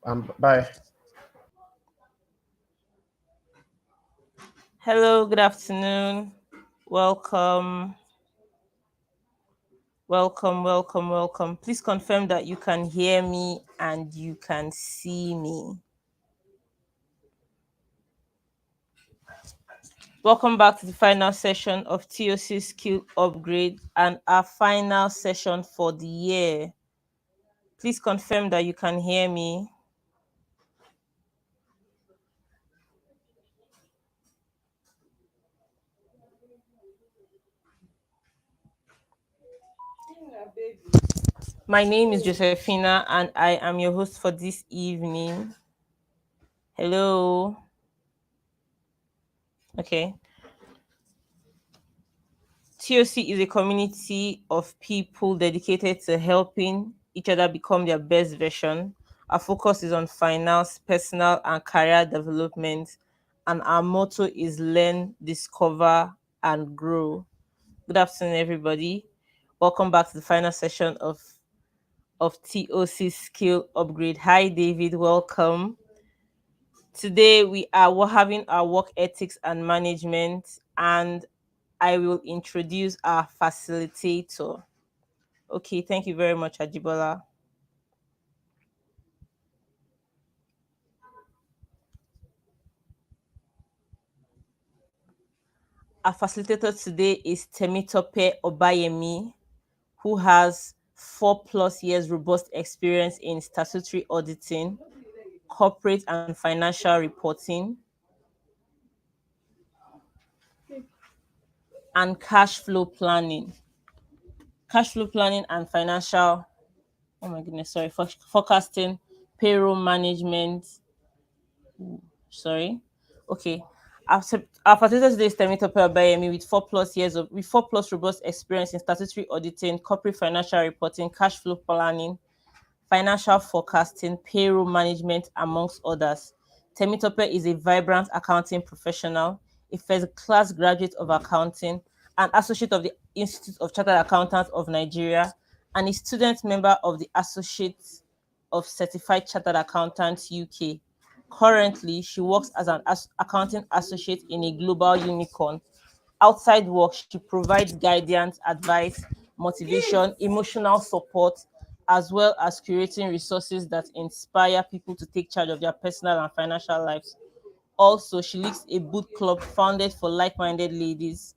Bye. Hello, good afternoon. Welcome, welcome. Please confirm that you can hear me and you can see me. Welcome back to the final session of TOC Skill Upgrade and our final session for the year. Please confirm that you can hear me. My name is Josephina and I am your host for this evening. Hello. Okay. TOC is a community of people dedicated to helping each other become their best version. Our focus is on finance, personal, and career development, and our motto is learn, discover, and grow. Good afternoon, everybody. Welcome back to the final session of TOC Skill Upgrade. Hi, David. Welcome. Today we're having our work ethics and management, and I will introduce our facilitator. Okay, thank you very much, Ajibola. Our facilitator today is Temitope Obayemi, who has 4+ years robust experience in statutory auditing, corporate and financial reporting, and cash flow planning. Cash flow planning and financial, oh my goodness, sorry, forecasting, payroll management, sorry. Okay. Our facilitator today is Temitope Obayemi with 4+ robust experience in statutory auditing, corporate financial reporting, cash flow planning, financial forecasting, payroll management, amongst others. Temitope is a vibrant accounting professional, a first-class graduate of accounting, an associate of the Institute of Chartered Accountants of Nigeria, and a student member of the Associate of Certified Chartered Accountants UK. Currently, she works as an accounting associate in a global unicorn. Outside work, she provides guidance, advice, motivation, emotional support, as well as curating resources that inspire people to take charge of their personal and financial lives. Also, she leads a boot club founded for like minded ladies.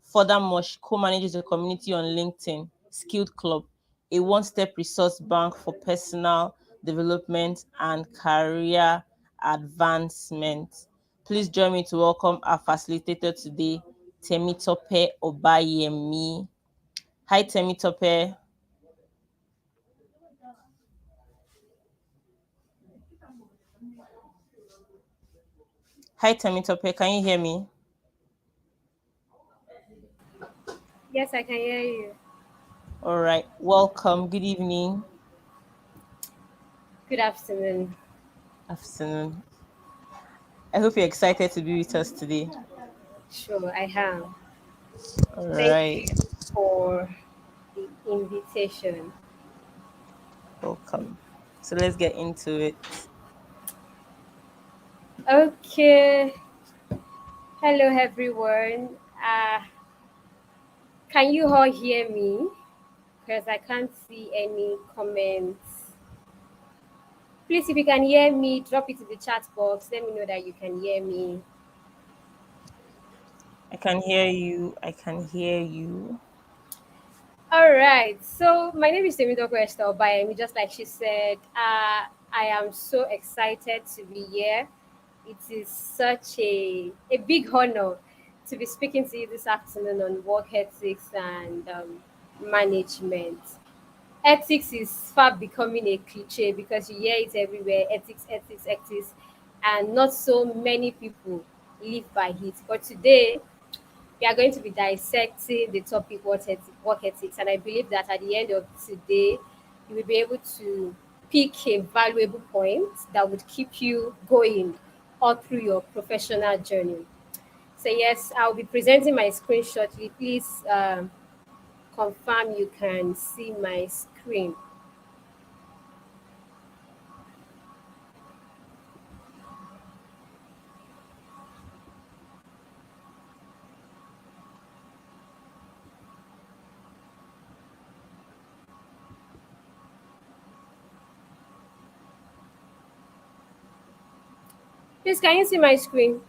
Furthermore, she co manages a community on LinkedIn, Skilled Club, a one step resource bank for personal development and career advancement. Please join me to welcome our facilitator today, Temitope Obayemi. Hi, Temitope. Hi, Temitope. Can you hear me? Yes, I can hear you. All right. Welcome. Good evening. Good afternoon. Afternoon. I hope you're excited to be with us today. Sure, I am. All Thank right. you for the invitation. Welcome. So let's get into it. Okay. Hello, everyone. Can you all hear me? Because I can't see any comments. Please, if you can hear me, drop it in the chat box. Let me know that you can hear me. I can hear you. I can hear you. All right. So my name is Temitope Obayemi. Just like she said, I am so excited to be here. It is such a big honor to be speaking to you this afternoon on work ethics and management. Ethics is far becoming a cliche because you hear it everywhere: ethics, ethics, ethics, and not so many people live by it. But today, we are going to be dissecting the topic work ethics, and I believe that at the end of today, you will be able to pick a valuable point that would keep you going all through your professional journey. So yes, I'll be presenting my screen shortly. Please confirm you can see my screen. Please, can you see my screen?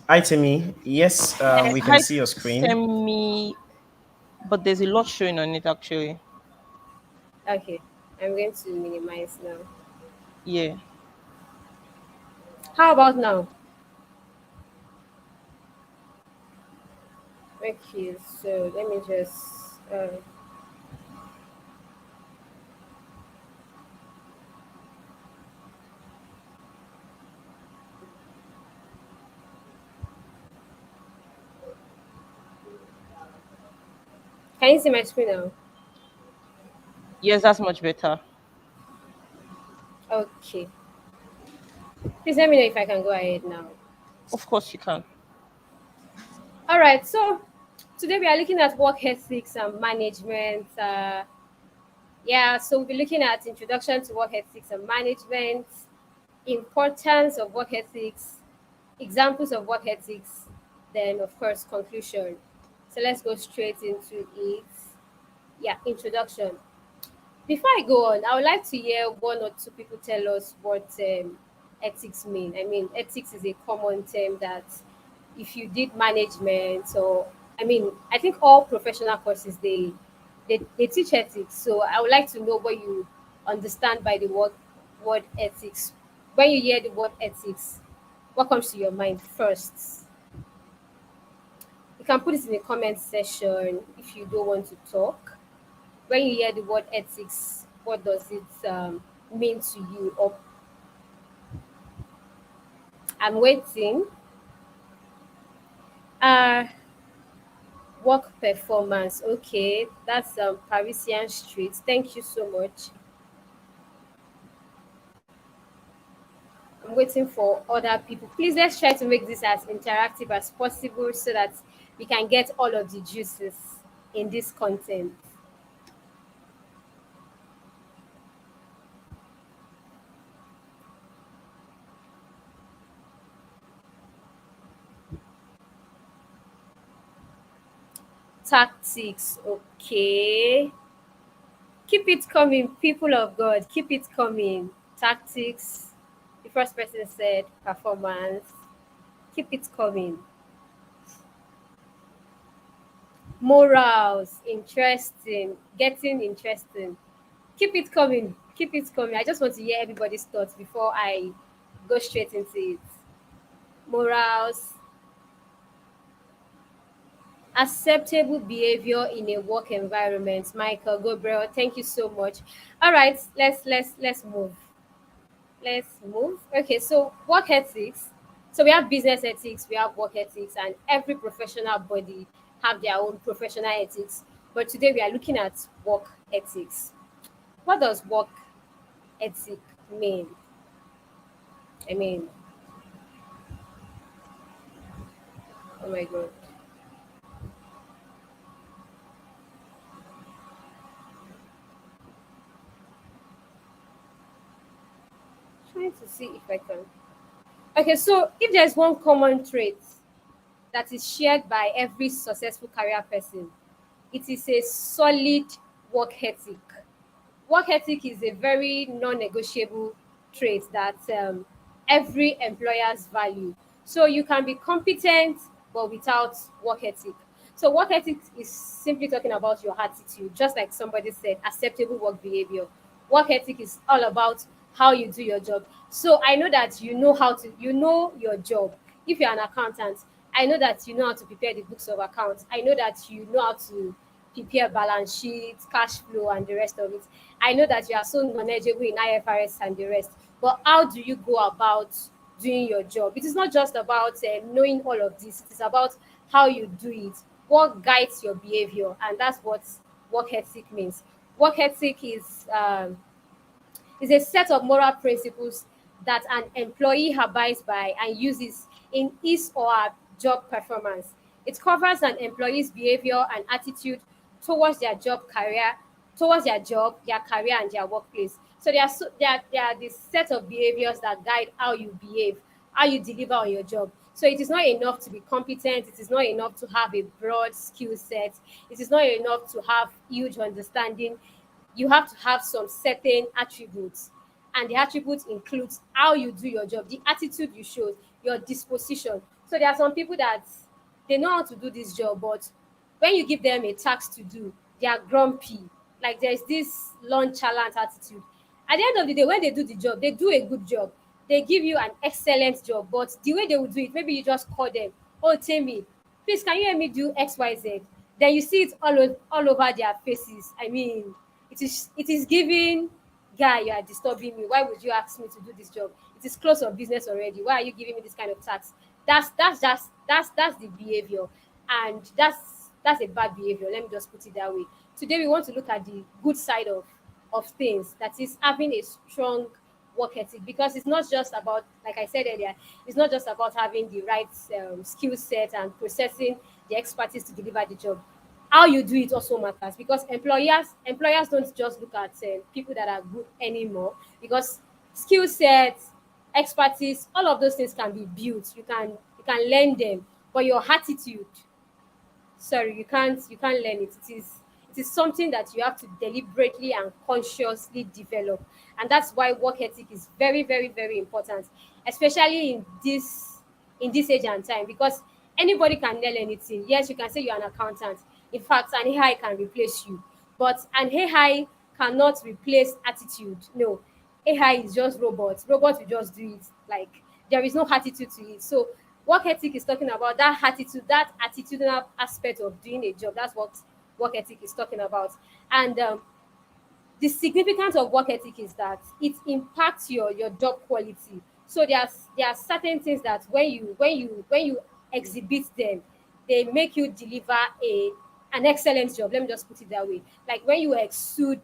Hi, Timmy. Yes, we can Hi, see your screen. Semi, but there's a lot showing on it actually. Okay, I'm going to minimize now. Yeah. How about now? Okay, so let me just. Can you see my screen now? Yes, that's much better. Okay. Please let me know if I can go ahead now. Of course you can. All right, so today we are looking at work ethics and management. Yeah, so we'll be looking at introduction to work ethics and management, importance of work ethics, examples of work ethics, then of course conclusion. So let's go straight into it. Yeah, introduction. Before I go on, I would like to hear one or two people tell us what ethics mean. I mean, ethics is a common term that if you did management or I think all professional courses they teach ethics. So I would like to know what you understand by the word ethics. When you hear the word ethics, what comes to your mind first? You can put it in the comment section if you don't want to talk. When you hear the word ethics, what does it mean to you? Or I'm waiting. Uh, Work performance. Okay, that's Parisian Street. Thank you so much. I'm waiting for other people. Please let's try to make this as interactive as possible so that we can get all of the juices in this content. Tactics. Okay. Keep it coming, people of God. Keep it coming. Tactics. The first person said performance. Keep it coming. Morals. Interesting. Getting interesting. Keep it coming. Keep it coming. I just want to hear everybody's thoughts before I go straight into it. Morals. Acceptable behavior in a work environment. Michael Gabriel, thank you so much. All right, let's move. Let's move. Okay, so work ethics. So we have business ethics, we have work ethics, and every professional body have their own professional ethics. But today we are looking at work ethics. What does work ethic mean? I mean, oh my god. Trying to see if I can. Okay, so if there's one common trait that is shared by every successful career person, it is a solid work ethic. Work ethic is a very non-negotiable trait that every employers value. So you can be competent but without work ethic. So work ethic is simply talking about your attitude, just like somebody said, acceptable work behavior. Work ethic is all about how you do your job. So I know that you know your job. If you're an accountant, I know that you know how to prepare the books of accounts. I know that you know how to prepare balance sheets, cash flow, and the rest of it. I know that you are so knowledgeable in IFRS and the rest, but how do you go about doing your job? It is not just about knowing all of this, it is about how you do it, what guides your behavior, and that's what work ethic means. Work ethic is a set of moral principles that an employee abides by and uses in his or her job performance. It covers an employee's behavior and attitude towards their job career, towards their job, their career, and their workplace. So they are the set of behaviors that guide how you behave, how you deliver on your job. So it is not enough to be competent. It is not enough to have a broad skill set. It is not enough to have huge understanding. You have to have some certain attributes, and the attributes includes how you do your job, the attitude you show, your disposition. So there are some people that they know how to do this job, but when you give them a task to do, they are grumpy. Like there's this nonchalant attitude. At the end of the day, when they do the job, they do a good job. They give you an excellent job, but the way they will do it, maybe you just call them, oh, Tammy, please, can you help me do XYZ? Then you see it all over their faces. I mean, it is giving, guy, you are disturbing me. Why would you ask me to do this job? It is close of business already. Why are you giving me this kind of tax? That's the behavior, and that's a bad behavior. Let me just put it that way. Today we want to look at the good side of things. That is having a strong work ethic, because it's not just about, like I said earlier, it's not just about having the right skill set and processing the expertise to deliver the job. How you do it also matters, because employers don't just look at people that are good anymore, because skill sets, expertise, all of those things can be built. You can learn them, but your attitude, sorry, you can't learn it. It is something that you have to deliberately and consciously develop, and that's why work ethic is very, very, very important, especially in this age and time, because anybody can learn anything. Yes, you can say you're an accountant. In fact, an AI can replace you, but an AI cannot replace attitude. No, AI is just robots will just do it. Like, there is no attitude to it. So work ethic is talking about that attitude, that attitudinal aspect of doing a job. That's what work ethic is talking about. And the significance of work ethic is that it impacts your job quality. So there are certain things that when you exhibit them, they make you deliver a an excellent job. Let me just put it that way. Like when you exude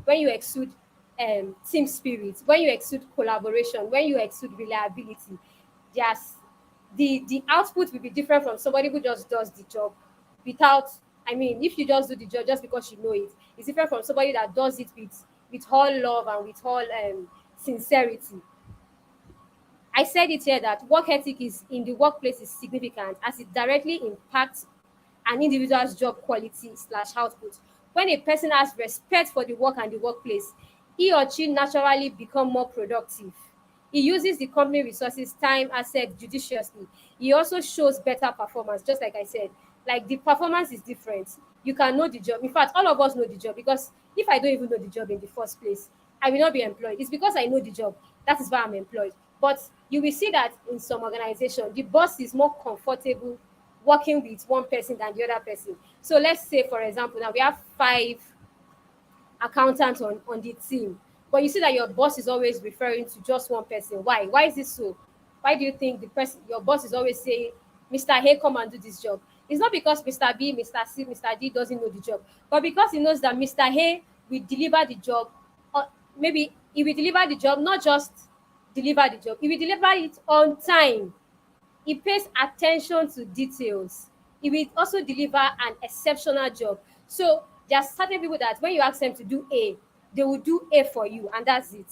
team spirit, when you exude collaboration, when you exude reliability, there's the output will be different from somebody who just does the job without, I mean, if you just do the job just because you know it, it's different from somebody that does it with all love and with all sincerity. I said it here that work ethic is in the workplace is significant, as it directly impacts an individual's job quality slash output. When a person has respect for the work and the workplace, he or she naturally become more productive. He uses the company resources, time, assets judiciously. He also shows better performance, just like I said. Like, the performance is different. You can know the job. In fact, all of us know the job, because if I don't even know the job in the first place, I will not be employed. It's because I know the job. That is why I'm employed. But you will see that in some organization, the boss is more comfortable working with one person than the other person. So let's say, for example, now we have five accountants on the team, but you see that your boss is always referring to just one person. Why is this so? Why do you think the person, your boss, is always saying, Mr. Hey, come and do this job? It's not because Mr. B, Mr. C, Mr. D doesn't know the job, but because he knows that Mr. Hey will deliver the job, or maybe he will deliver the job, not just deliver the job, he will deliver it on time. He pays attention to details. He will also deliver an exceptional job. So there are certain people that when you ask them to do A, they will do A for you, and that's it.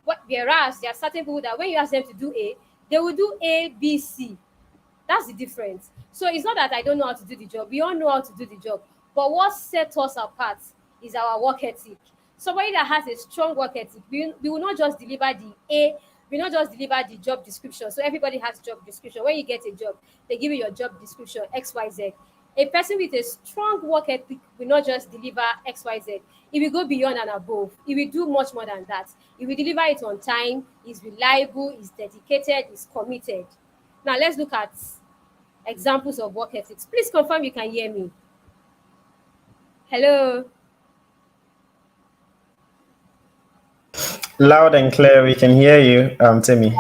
Whereas there are certain people that when you ask them to do A, they will do A, B, C. That's the difference. So it's not that I don't know how to do the job. We all know how to do the job. But what sets us apart is our work ethic. Somebody that has a strong work ethic, we will not just deliver the A, we will not just deliver the job description. So everybody has job description. When you get a job, they give you your job description, XYZ. A person with a strong work ethic will not just deliver XYZ. It will go beyond and above. It will do much more than that. It will deliver it on time, is reliable, is dedicated, is committed. Now let's look at examples of work ethics. Please confirm you can hear me. Hello. Loud and clear. We can hear you, Timmy.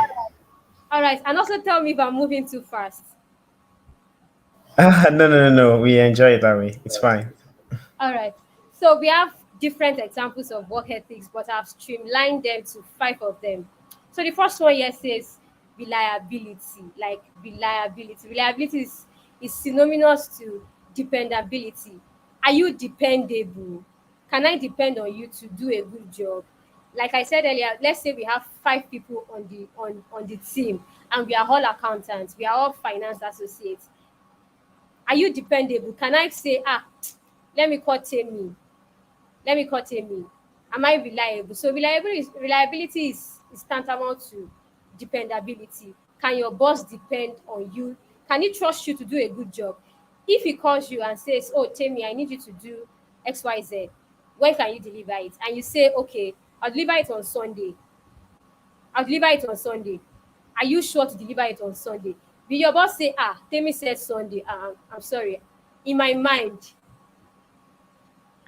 All right. And also tell me if I'm moving too fast. No, no, no, no. We enjoy it that way. It's fine. All right. So we have different examples of work ethics, but I've streamlined them to five of them. So the first one here says reliability. Like, reliability. Reliability is synonymous to dependability. Are you dependable? Can I depend on you to do a good job? Like I said earlier, let's say we have five people on the team, and we are all accountants, we are all finance associates. Are you dependable? Can I say, let me call Temi, let me call Temi? Am I reliable? So reliability is tantamount to dependability. Can your boss depend on you? Can he trust you to do a good job? If he calls you and says, "Oh, Temi, I need you to do XYZ, when can you deliver it?" And you say, "Okay, I'll deliver it on Sunday." I'll deliver it on Sunday. Are you sure to deliver it on Sunday? Will your boss say, Temi said Sunday? I'm sorry. In my mind,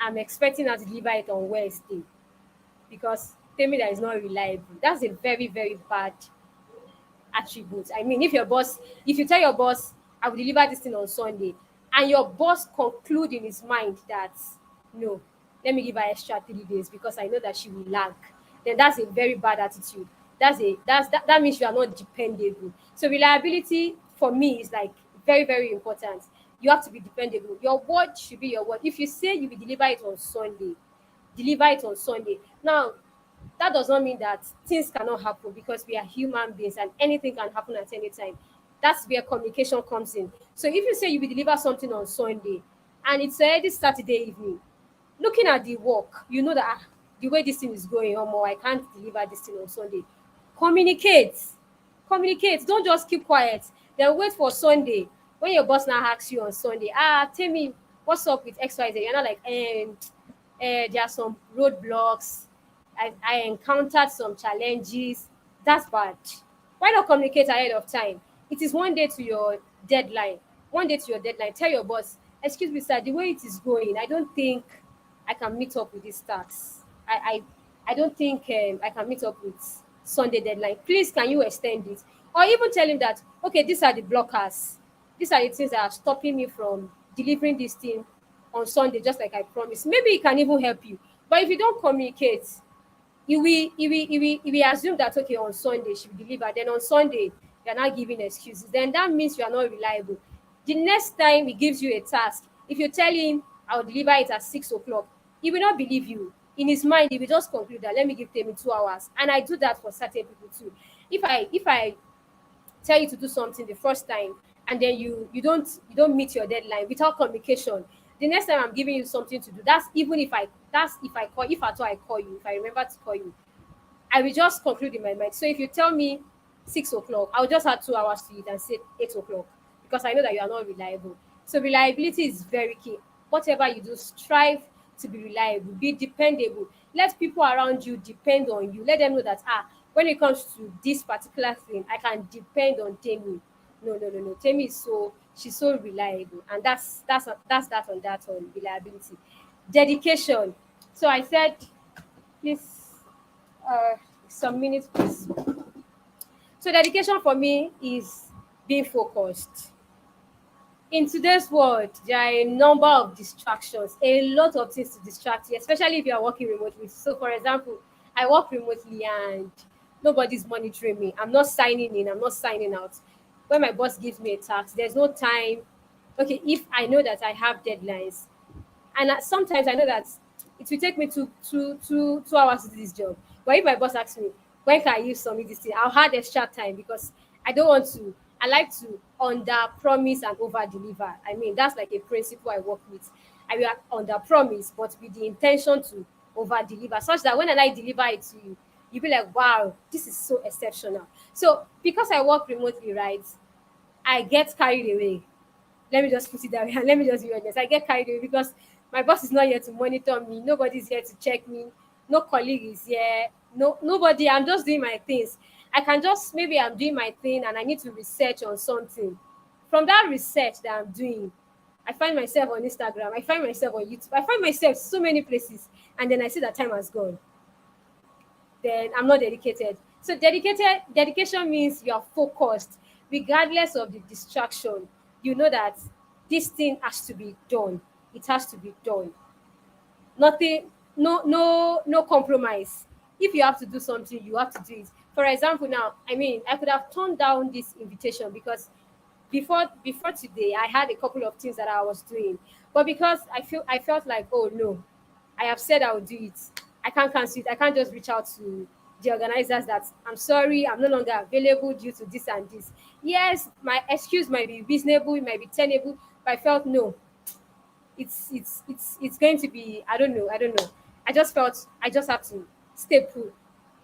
I'm expecting her to deliver it on Wednesday, because Temi that is not reliable. That's a very, very bad attribute. I mean, if you tell your boss, I will deliver this thing on Sunday, and your boss conclude in his mind that, no, let me give her extra 3 days because I know that she will lag, then that's a very bad attitude. That means you are not dependable. So reliability for me is like very, very important. You have to be dependable. Your word should be your word. If you say you will deliver it on Sunday, deliver it on Sunday. Now, that does not mean that things cannot happen, because we are human beings and anything can happen at any time. That's where communication comes in. So if you say you will deliver something on Sunday and it's already Saturday evening, looking at the work, you know that the way this thing is going on, I can't deliver this thing on Sunday. Communicate. Communicate. Don't just keep quiet. Then wait for Sunday. When your boss now asks you on Sunday, tell me what's up with XYZ. You're not like, there are some roadblocks. I encountered some challenges. That's bad. Why not communicate ahead of time? It is one day to your deadline. One day to your deadline. Tell your boss, excuse me, sir, the way it is going, I don't think I can meet up with this tax. I don't think I can meet up with Sunday deadline. Please, can you extend it? Or even tell him that, okay, these are the blockers. These are the things that are stopping me from delivering this thing on Sunday, just like I promised. Maybe he can even help you. But if you don't communicate, he will assume that, okay, on Sunday she will deliver. Then on Sunday, you're not giving excuses. Then that means you are not reliable. The next time he gives you a task, if you tell him, I'll deliver it at 6 o'clock, he will not believe you. In his mind, he will just conclude that, let me give Temi 2 hours. And I do that for certain people too. If I tell you to do something the first time, and then you don't meet your deadline without communication, the next time I'm giving you something to do, if at all I call you, if I remember to call you, I will just conclude in my mind. So if you tell me 6 o'clock, I'll just add 2 hours to it and say 8 o'clock, because I know that you are not reliable. So reliability is very key. Whatever you do, strive to be reliable, be dependable. Let people around you depend on you. Let them know that, when it comes to this particular thing, I can depend on Temi. No. Temi she's so reliable, and that's on reliability. Dedication. So I said, please, some minutes, please. So dedication for me is being focused. In today's world, there are a number of distractions, a lot of things to distract you, especially if you are working remotely. So, for example, I work remotely and nobody's monitoring me. I'm not signing in, I'm not signing out. When my boss gives me a task, there's no time. Okay, if I know that I have deadlines, and sometimes I know that it will take me two hours to do this job. But if my boss asks me, when can you submit this thing, I'll have extra time, because I don't want to. I like to under promise and over deliver. I mean, that's like a principle I work with. I will under promise, but with the intention to over deliver, such that when I like deliver it to you, you'll be like, wow, this is so exceptional. So because I work remotely, right, I get carried away. Let me just put it that way. And let me just be honest. I get carried away because my boss is not here to monitor me. Nobody's here to check me. No colleague is here. Nobody. I'm just doing my things. I can just, maybe I'm doing my thing and I need to research on something. From that research that I'm doing, I find myself on Instagram. I find myself on YouTube. I find myself so many places. And then I see that time has gone. Then I'm not dedicated. So dedication means you're focused, regardless of the distraction. You know that this thing has to be done. It has to be done. Nothing, no compromise. If you have to do something, you have to do it. For example, now, I mean, I could have turned down this invitation because before today, I had a couple of things that I was doing. But because I felt like, oh no, I have said I will do it. I can't cancel it. I can't just reach out to the organizers that I'm sorry, I'm no longer available due to this and this. Yes, my excuse might be reasonable, it might be tenable, but I felt no, it's going to be, I don't know. I just felt I just have to stay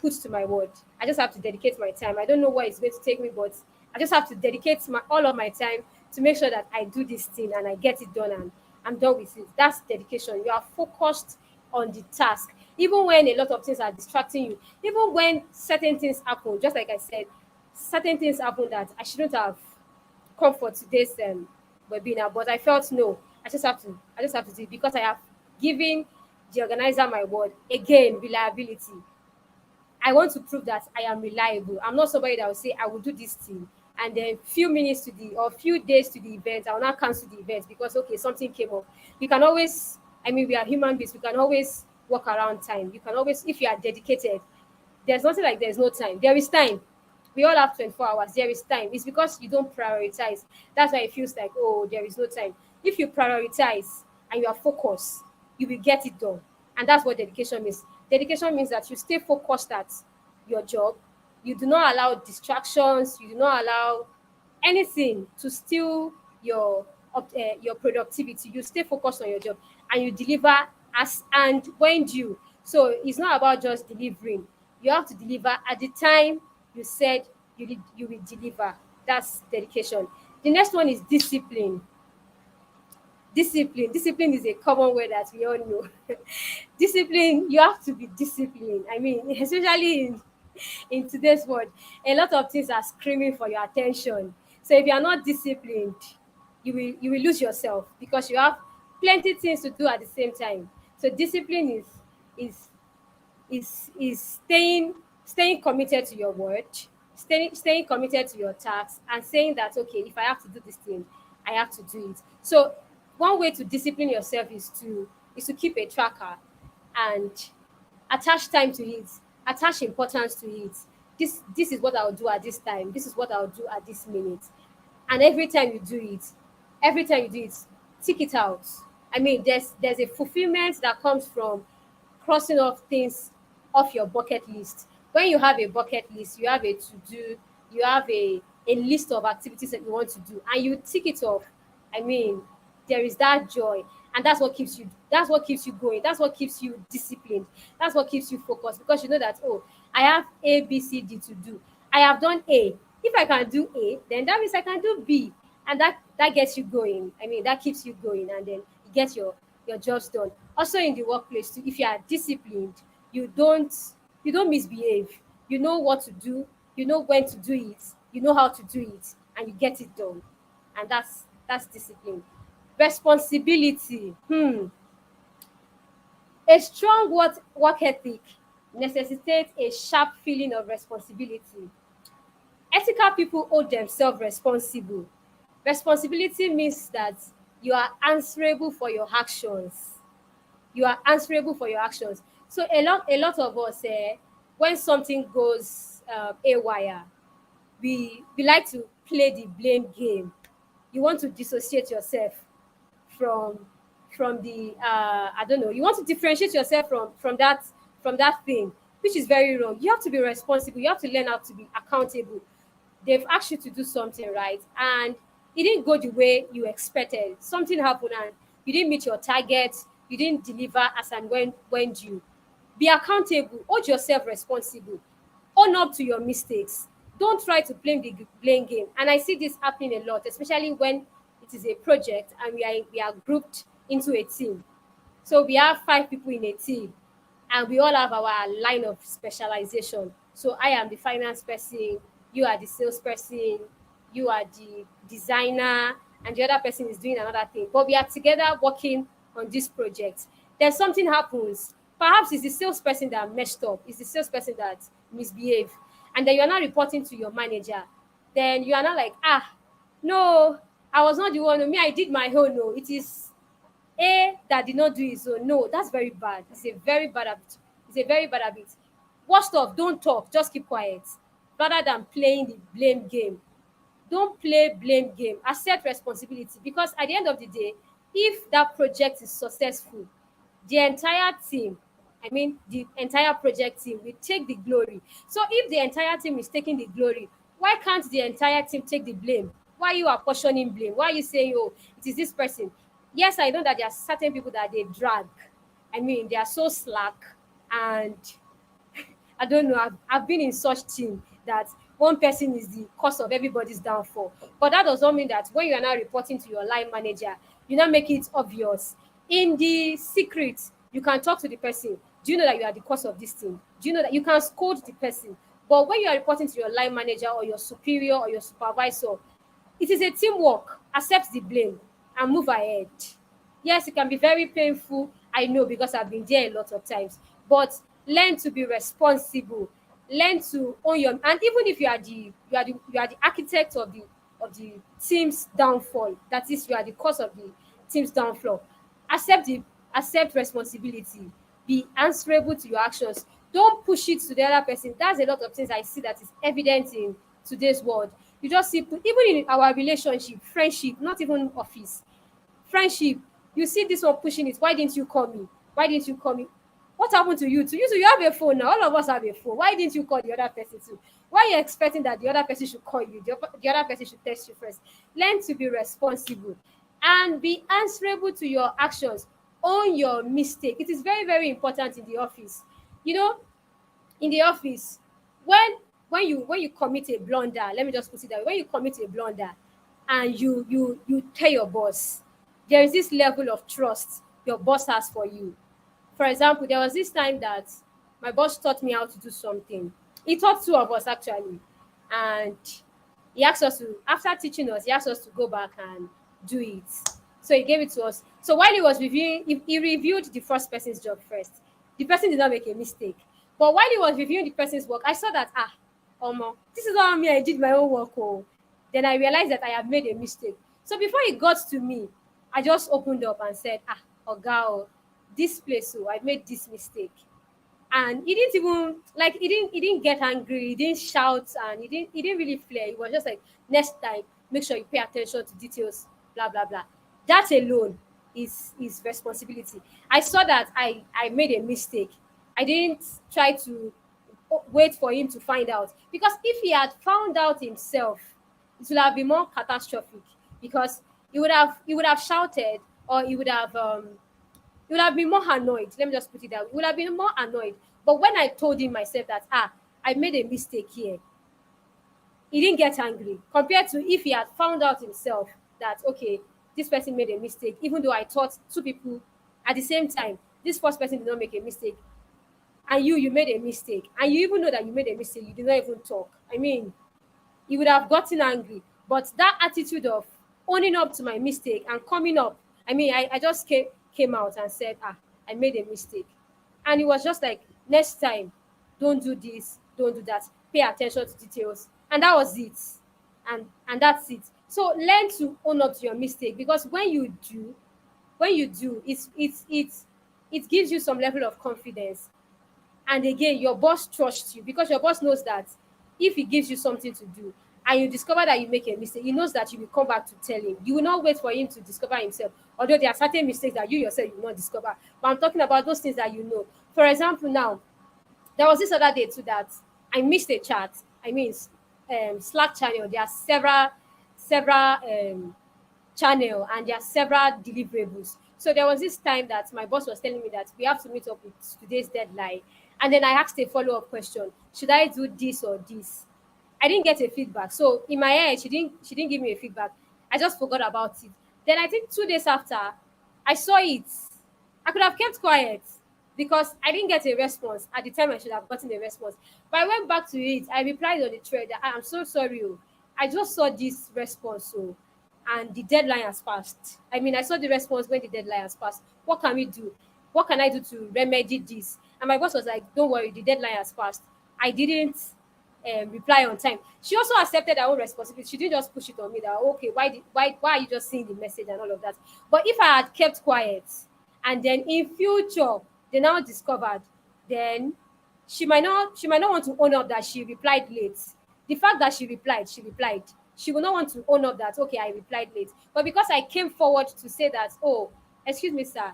put to my word. I just have to dedicate my time. I don't know where it's going to take me, but I just have to dedicate all of my time to make sure that I do this thing and I get it done and I'm done with it. That's dedication. You are focused on the task. Even when a lot of things are distracting you, even when certain things happen, just like I said, certain things happen that I shouldn't have come for today's webinar, but I felt no, I just have to do it because I have given the organizer my word. Again, reliability. I want to prove that I am reliable. I'm not somebody that will say I will do this thing and then few minutes to the or few days to the event, I will not cancel the event because okay, something came up. You can always, I mean, we are human beings, we can always work around time. You can always, if you are dedicated, there's nothing like there's no time. There is time. We all have 24 hours. There is time. It's because you don't prioritize. That's why it feels like, oh, there is no time. If you prioritize and you are focused, you will get it done. And that's what dedication means. Dedication means that you stay focused at your job. You do not allow distractions. You do not allow anything to steal your productivity. You stay focused on your job and you deliver as and when due. So it's not about just delivering. You have to deliver at the time you said you will deliver. That's dedication. The next one is discipline. Discipline is a common word that we all know. Discipline, you have to be disciplined. I mean, especially in today's world, a lot of things are screaming for your attention. So if you are not disciplined, you will lose yourself because you have plenty things to do at the same time. So discipline is is staying committed to your word, staying committed to your tasks, and saying that okay, if I have to do this thing, I have to do it. So one way to discipline yourself is to keep a tracker and attach time to it, attach importance to it. This is what I'll do at this time, this is what I'll do at this minute. And every time you do it, tick it out. I mean, there's a fulfillment that comes from crossing off things off your bucket list. When you have a bucket list, you have a to do, you have a list of activities that you want to do, and you tick it off. I mean, there is that joy, and that's what keeps you going. That's what keeps you disciplined. That's what keeps you focused because you know that oh, I have A, B, C, D to do. I have done A. If I can do A, then that means I can do B, and that gets you going. I mean, that keeps you going, and then you get your jobs done. Also in the workplace too, if you are disciplined, you don't you don't misbehave. You know what to do, you know when to do it, you know how to do it, and you get it done. And that's discipline. Responsibility. A strong work ethic necessitates a sharp feeling of responsibility. Ethical people hold themselves responsible. Responsibility means that you are answerable for your actions. You are answerable for your actions. So a lot of us, when something goes awry, we like to play the blame game. You want to dissociate yourself from the I don't know. You want to differentiate yourself from that thing, which is very wrong. You have to be responsible. You have to learn how to be accountable. They've asked you to do something, right? And it didn't go the way you expected. Something happened and you didn't meet your target, you didn't deliver as and when due. Be accountable, hold yourself responsible, own up to your mistakes. Don't try to blame game. And I see this happening a lot, especially when it is a project and we are grouped into a team. So we have 5 people in a team, and we all have our line of specialization. So I am the finance person, you are the salesperson, you are the designer, and the other person is doing another thing. But we are together working on this project. Then something happens. Perhaps it's the salesperson that messed up, it's the salesperson that misbehaved, and then you are not reporting to your manager. Then you are not like, no, I was not the one. No, me, I did my own. No, it is A that did not do it. So no, that's very bad. It's a very bad habit. It's a very bad habit. Worst off, don't talk. Just keep quiet. Rather than playing the blame game. Don't play blame game. Accept responsibility because at the end of the day, if that project is successful, the entire team, I mean, the entire project team will take the glory. So if the entire team is taking the glory, why can't the entire team take the blame? Why you are portioning blame? Why are you saying, oh, it is this person? Yes, I know that there are certain people that they drag. I mean, they are so slack, and I don't know. I've been in such team that one person is the cause of everybody's downfall. But that does not mean that when you are now reporting to your line manager, you now make it obvious. In the secret, you can talk to the person. Do you know that you are the cause of this thing? Do you know that you can scold the person? But when you are reporting to your line manager or your superior or your supervisor, it is a teamwork. Accept the blame and move ahead. Yes, it can be very painful. I know, because I've been there a lot of times. But learn to be responsible. Learn to own your, and even if you are the architect of the team's downfall, that is, you are the cause of the team's downfall. Accept the accept responsibility. Be answerable to your actions. Don't push it to the other person. That's a lot of things I see that is evident in today's world. You just see, even in our relationship, friendship, not even office, friendship, you see this one pushing it. Why didn't you call me? Why didn't you call me? What happened to you too? You have a phone now. All of us have a phone. Why didn't you call the other person too? Why are you expecting that the other person should call you? The other person should text you first. Learn to be responsible and be answerable to your actions. Own your mistake. It is very, very important in the office. You know, in the office, when when you commit a blunder, let me just put it that way, when you commit a blunder and you tell your boss, there is this level of trust your boss has for you. For example, there was this time that my boss taught me how to do something. He taught two of us actually, and he asked us to, after teaching us, he asked us to go back and do it. So he gave it to us. So while he was reviewing, he reviewed the first person's job first. The person did not make a mistake. But while he was reviewing the person's work, I saw that, this is not me, I did my own work. Oh. Then I realized that I had made a mistake. So before he got to me, I just opened up and said, Oga, this place, I made this mistake. And he didn't even, like, he didn't get angry, he didn't shout, and he didn't really flare. He was just like, next time, make sure you pay attention to details, blah blah blah. That alone is responsibility. I saw that I made a mistake. I didn't try to wait for him to find out, because if he had found out himself, it would have been more catastrophic, because he would have shouted, or he would have been more annoyed. Let me just put it that way. He would have been more annoyed. But when I told him myself that, I made a mistake here, he didn't get angry. Compared to if he had found out himself that, okay, this person made a mistake, even though I taught two people at the same time, this first person did not make a mistake, and you made a mistake, and you even know that you made a mistake, you did not even talk. I mean, he would have gotten angry. But that attitude of owning up to my mistake and coming up, I mean, I just came out and said, I made a mistake. And it was just like, next time, don't do this, don't do that, pay attention to details. And that was it. And that's it. So learn to own up to your mistake, because when you do, it gives you some level of confidence. And again, your boss trusts you, because your boss knows that if he gives you something to do and you discover that you make a mistake, he knows that you will come back to tell him. You will not wait for him to discover himself, although there are certain mistakes that you yourself will not discover. But I'm talking about those things that you know. For example, now, there was this other day too that I missed a chat. I mean, Slack channel, there are several channel, and there are several deliverables. So there was this time that my boss was telling me that we have to meet up with today's deadline. And then I asked a follow-up question. Should I do this or this? I didn't get a feedback. So in my head, she didn't give me a feedback. I just forgot about it. Then I think 2 days after, I saw it. I could have kept quiet because I didn't get a response at the time I should have gotten a response. But I went back to it. I replied on the thread that I'm so sorry. I just saw this response. And the deadline has passed. I mean, I saw the response when the deadline has passed. What can we do? What can I do to remedy this? And my boss was like, don't worry, the deadline has passed. I didn't reply on time. She also accepted her own responsibility. She didn't just push it on me that, okay, why are you just seeing the message and all of that? But if I had kept quiet, and then in future they now discovered, then she might not want to own up that she replied late. The fact that she replied. She will not want to own up that, okay, I replied late. But because I came forward to say that, oh, excuse me, sir,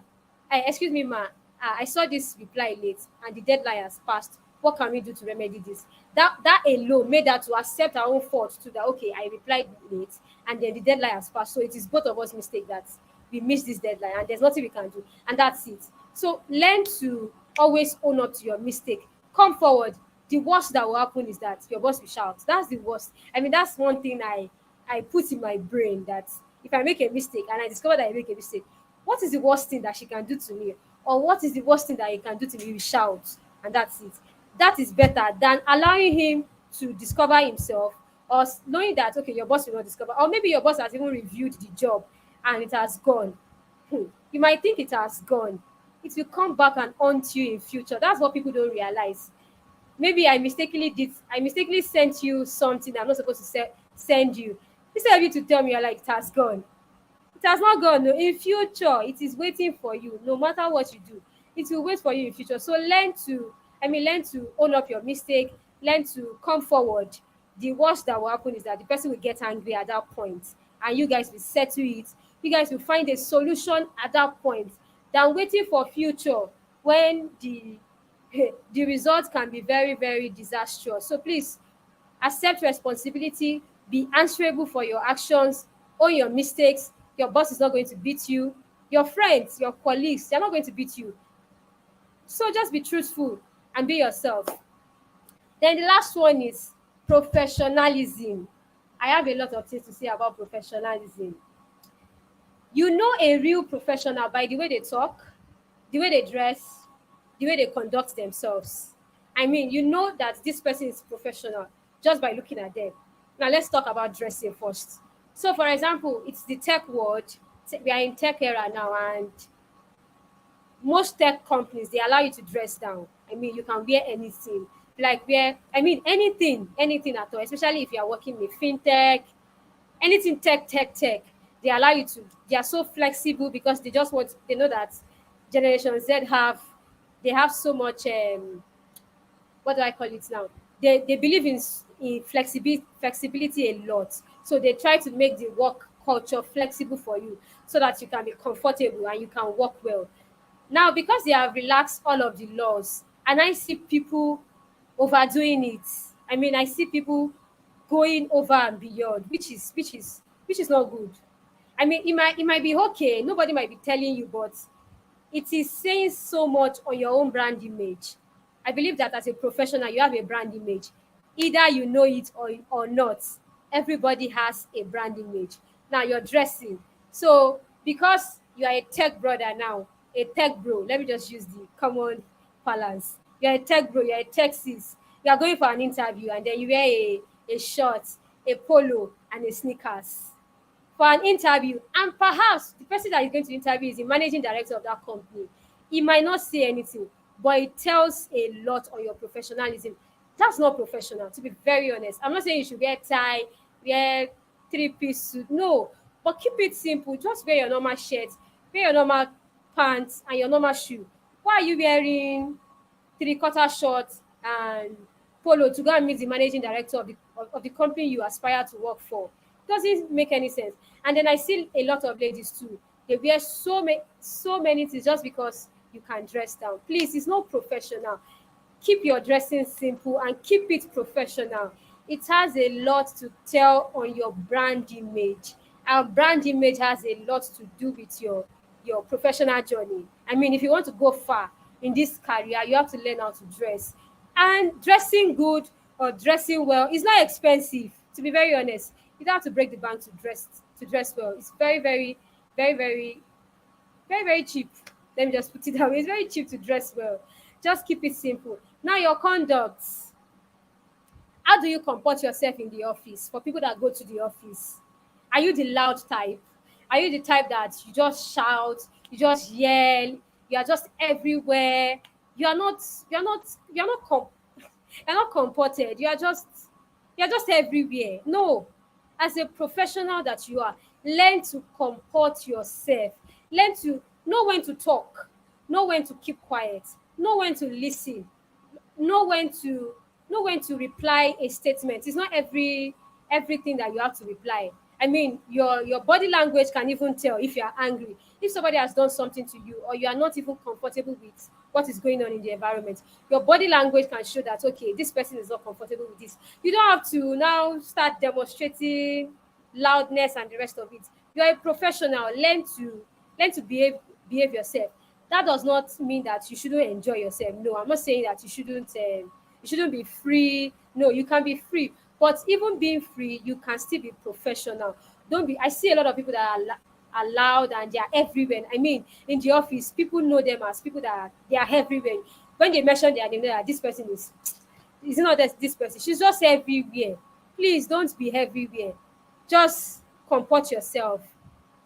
excuse me, ma, I saw this reply late and the deadline has passed. What can we do to remedy this? That alone made her to accept her own fault to that, okay, I replied late and then the deadline has passed. So it is both of us mistake that we missed this deadline and there's nothing we can do. And that's it. So learn to always own up to your mistake. Come forward. The worst that will happen is that your boss will shout. That's the worst. I mean, that's one thing I put in my brain, that if I make a mistake and I discover that I make a mistake, what is the worst thing that she can do to me? Or what is the worst thing that he can do to me? He will shout. And that's it. That is better than allowing him to discover himself, or knowing that, okay, your boss will not discover. Or maybe your boss has even reviewed the job and it has gone. You might think it has gone. It will come back and haunt you in future. That's what people don't realize. Maybe I mistakenly sent you something I'm not supposed to send you. Instead of you to tell me, you're like, it has gone. It has not gone. No. In future, it is waiting for you. No matter what you do, it will wait for you in future. So learn to own up your mistake. Learn to come forward. The worst that will happen is that the person will get angry at that point, and you guys will settle it. You guys will find a solution at that point, than waiting for future when the result can be very, very disastrous. So please accept responsibility, be answerable for your actions, own your mistakes. Your boss is not going to beat you. Your friends, your colleagues, they're not going to beat you. So just be truthful and be yourself. Then the last one is professionalism. I have a lot of things to say about professionalism. You know a real professional by the way they talk, the way they dress, the way they conduct themselves. I mean, you know that this person is professional just by looking at them. Now, let's talk about dressing first. So, for example, it's the tech world. We are in tech era now, and most tech companies, they allow you to dress down. I mean, you can wear anything. Like, anything at all, especially if you are working with fintech, anything tech. They allow you to, they are so flexible because they know that Generation Z they have so much what do I call it now? They believe in flexibility a lot. So they try to make the work culture flexible for you so that you can be comfortable and you can work well. Now, because they have relaxed all of the laws, and I see people overdoing it. I mean, I see people going over and beyond, which is not good. I mean, it might be okay. Nobody might be telling you, but it is saying so much on your own brand image. I believe that as a professional, you have a brand image. Either you know it or not. Everybody has a brand image. Now you're dressing. So because you are a tech brother now, a tech bro, let me just use the common balance. You're a tech bro, you're a tech sis. You are going for an interview and then you wear a shirt, a polo, and a sneakers for an interview, and perhaps the person that is going to interview is the managing director of that company. He might not say anything, but it tells a lot on your professionalism. That's not professional, to be very honest. I'm not saying you should wear tie, wear three-piece suit. No, but keep it simple. Just wear your normal shirt, wear your normal pants, and your normal shoe. Why are you wearing three-quarter shorts and polo to go and meet the managing director of the company you aspire to work for? Doesn't make any sense. And then I see a lot of ladies too. They wear so many things just because you can dress down. Please, it's not professional. Keep your dressing simple and keep it professional. It has a lot to tell on your brand image. Our brand image has a lot to do with your professional journey. I mean, if you want to go far in this career, you have to learn how to dress. And dressing good or dressing well is not expensive, to be very honest. You don't have to break the bank to dress well. It's very, very, very, very, very, very cheap. Let me just put it that way. It's very cheap to dress well. Just keep it simple. Now, your conduct. How do you comport yourself in the office for people that go to the office? Are you the loud type? Are you the type that you just shout, you just yell, you are just everywhere? You're not comported. You're just everywhere. No. As a professional that you are, learn to comport yourself. Learn to know when to talk, know when to keep quiet, know when to listen, know when to reply a statement. It's not everything that you have to reply. I mean, your body language can even tell if you are angry. If somebody has done something to you, or you are not even comfortable with what is going on in the environment, your body language can show that, okay, this person is not comfortable with this. You don't have to now start demonstrating loudness and the rest of it. You are a professional. Learn to behave yourself. That does not mean that you shouldn't enjoy yourself. No, I'm not saying that you shouldn't be free. No, you can be free, but even being free, you can still be professional. Don't be. I see a lot of people that are loud and they are everywhere. I mean, in the office, people know them as people that they are everywhere. When they mention their name, they know that this person is not this person. She's just everywhere. Please don't be everywhere. Just comport yourself.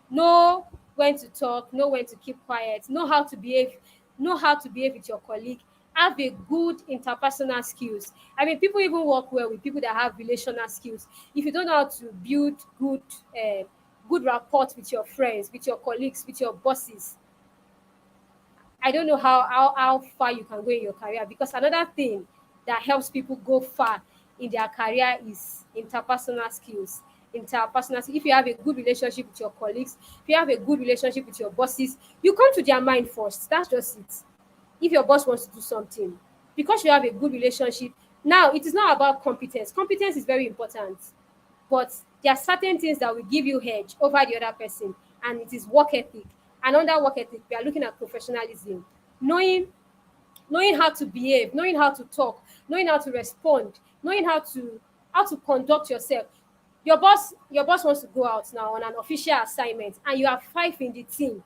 Know when to talk, know when to keep quiet, know how to behave with your colleague. Have a good interpersonal skills. I mean, people even work well with people that have relational skills. If you don't know how to build good rapport with your friends, with your colleagues, with your bosses, I don't know how far you can go in your career, because another thing that helps people go far in their career is interpersonal skills. Interpersonal skills. If you have a good relationship with your colleagues, if you have a good relationship with your bosses, you come to their mind first. That's just it. If your boss wants to do something, because you have a good relationship, now it is not about competence. Competence is very important, but there are certain things that will give you edge over the other person, and it is work ethic. And under work ethic, we are looking at professionalism, knowing knowing how to behave, knowing how to talk, knowing how to respond, knowing how to conduct yourself. Your boss wants to go out now on an official assignment, and you are five in the team.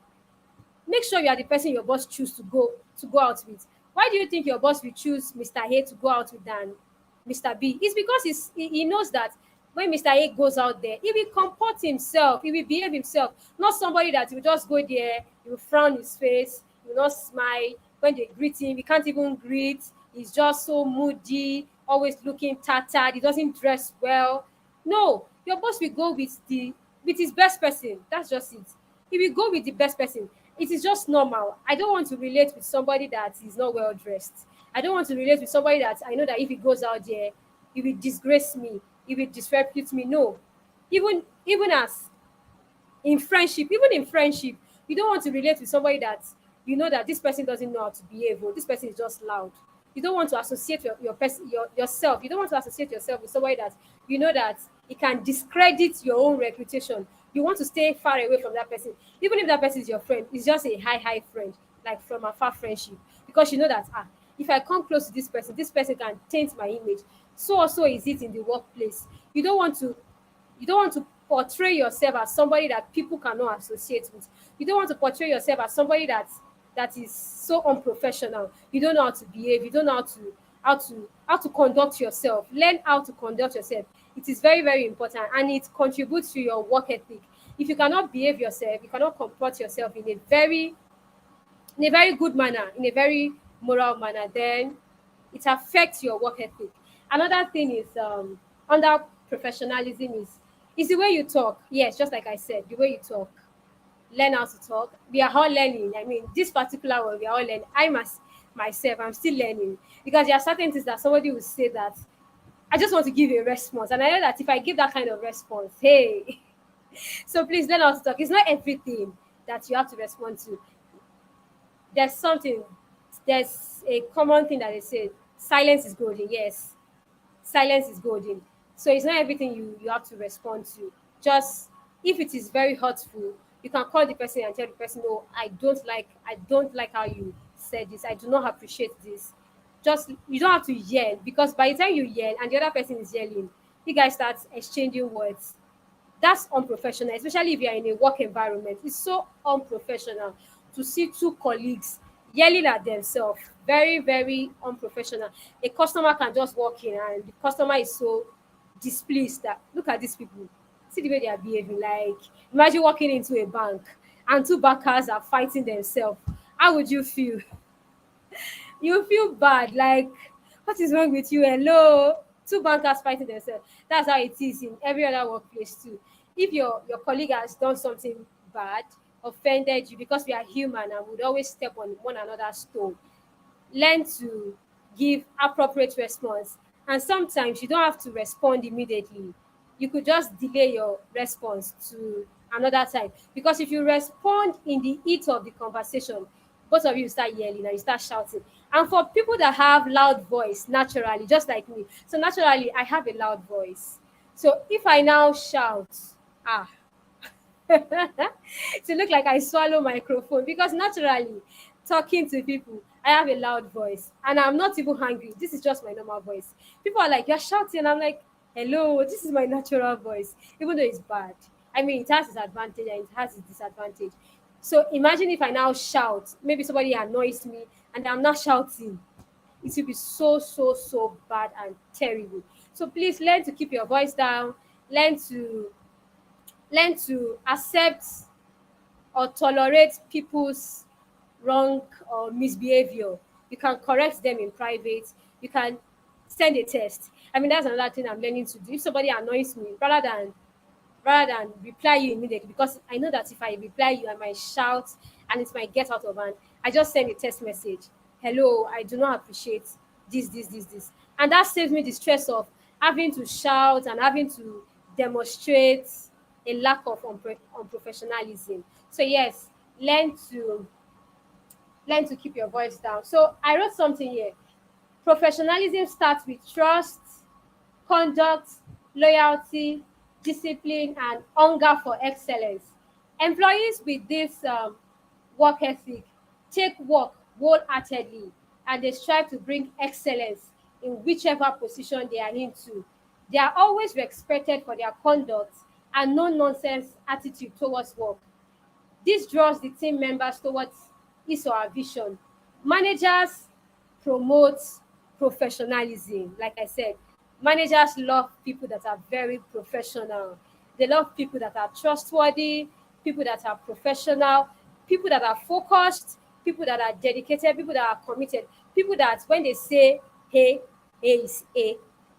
Make sure you are the person your boss choose to go out with. Why do you think your boss will choose Mr. A to go out with than Mr. B? It's because he knows that when Mr. A goes out there, he will comport himself, he will behave himself, not somebody that will just go there, he will frown his face, he will not smile. When they greet him, he can't even greet. He's just so moody, always looking tattered, he doesn't dress well. No, your boss will go with his best person. That's just it. He will go with the best person. It is just normal. I don't want to relate with somebody that is not well dressed. I don't want to relate with somebody that I know that if he goes out there, he will disgrace me, he will disrepute me. No. Even in friendship, you don't want to relate with somebody that you know that this person doesn't know how to behave, or this person is just loud. You don't want to associate yourself. You don't want to associate yourself with somebody that you know that it can discredit your own reputation. You want to stay far away from that person, even if that person is your friend. It's just a high friend, like from a far friendship, because you know that if I come close to this person can taint my image. So also is it in the workplace. You don't want to portray yourself as somebody that people cannot associate with. You don't want to portray yourself as somebody that is so unprofessional. You don't know how to behave. You don't know how to conduct yourself. Learn how to conduct yourself. It is very, very important, and it contributes to your work ethic. If you cannot behave yourself, you cannot comport yourself in a very good manner, in a very moral manner, then it affects your work ethic. Another thing is under professionalism is the way you talk. Yes, just like I said, the way you talk. Learn how to talk. We are all learning. I mean, this particular one, we are all learning. I myself, I'm still learning, because there are certain things that somebody will say that I just want to give a response, and I know that if I give that kind of response, hey, so please learn how to talk. It's not everything that you have to respond to. There's something. There's a common thing that they say: silence is golden. Yes, silence is golden. So it's not everything you have to respond to. Just if it is very hurtful, you can call the person and tell the person, no, I don't like how you said this. I do not appreciate this. Just you don't have to yell, because by the time you yell and the other person is yelling, you guys start exchanging words. That's unprofessional, especially if you're in a work environment. It's so unprofessional to see two colleagues yelling at themselves. Very, very unprofessional. A customer can just walk in and the customer is so displeased that look at these people. See the way they are behaving. Like, imagine walking into a bank and two bankers are fighting themselves. How would you feel? You feel bad, like, what is wrong with you? Hello, two bankers fighting themselves. That's how it is in every other workplace too. If your colleague has done something bad, offended you, because we are human and would always step on one another's toe, learn to give appropriate response. And sometimes you don't have to respond immediately. You could just delay your response to another time. Because if you respond in the heat of the conversation, both of you start yelling and you start shouting. And for people that have loud voice naturally, just like me, so naturally I have a loud voice. So if I now shout, ah, to look like I swallow microphone, because naturally talking to people, I have a loud voice and I'm not even hungry. This is just my normal voice. People are like, you're shouting. I'm like, hello, this is my natural voice, even though it's bad. I mean, it has its advantage and it has its disadvantage. So imagine if I now shout, maybe somebody annoys me and I'm not shouting. It will be so, so, so bad and terrible. So please learn to keep your voice down, learn to learn to accept or tolerate people's wrong or misbehavior. You can correct them in private. You can send a test. I mean, that's another thing I'm learning to do. If somebody annoys me, rather than reply you immediately, because I know that if I reply you, I might shout and it might get out of hand. I just send a text message. Hello, I do not appreciate this. And that saves me the stress of having to shout and having to demonstrate a lack of unprofessionalism. So yes, learn to learn to keep your voice down. So I wrote something here. Professionalism starts with trust, conduct, loyalty, discipline, and hunger for excellence. Employees with this work ethic take work wholeheartedly and they strive to bring excellence in whichever position they are into. They are always respected for their conduct and no nonsense attitude towards work. This draws the team members towards his or her vision. Managers promote professionalism. Like I said, managers love people that are very professional. They love people that are trustworthy, people that are professional, people that are focused, people that are dedicated, people that are committed, people that when they say hey, A is A,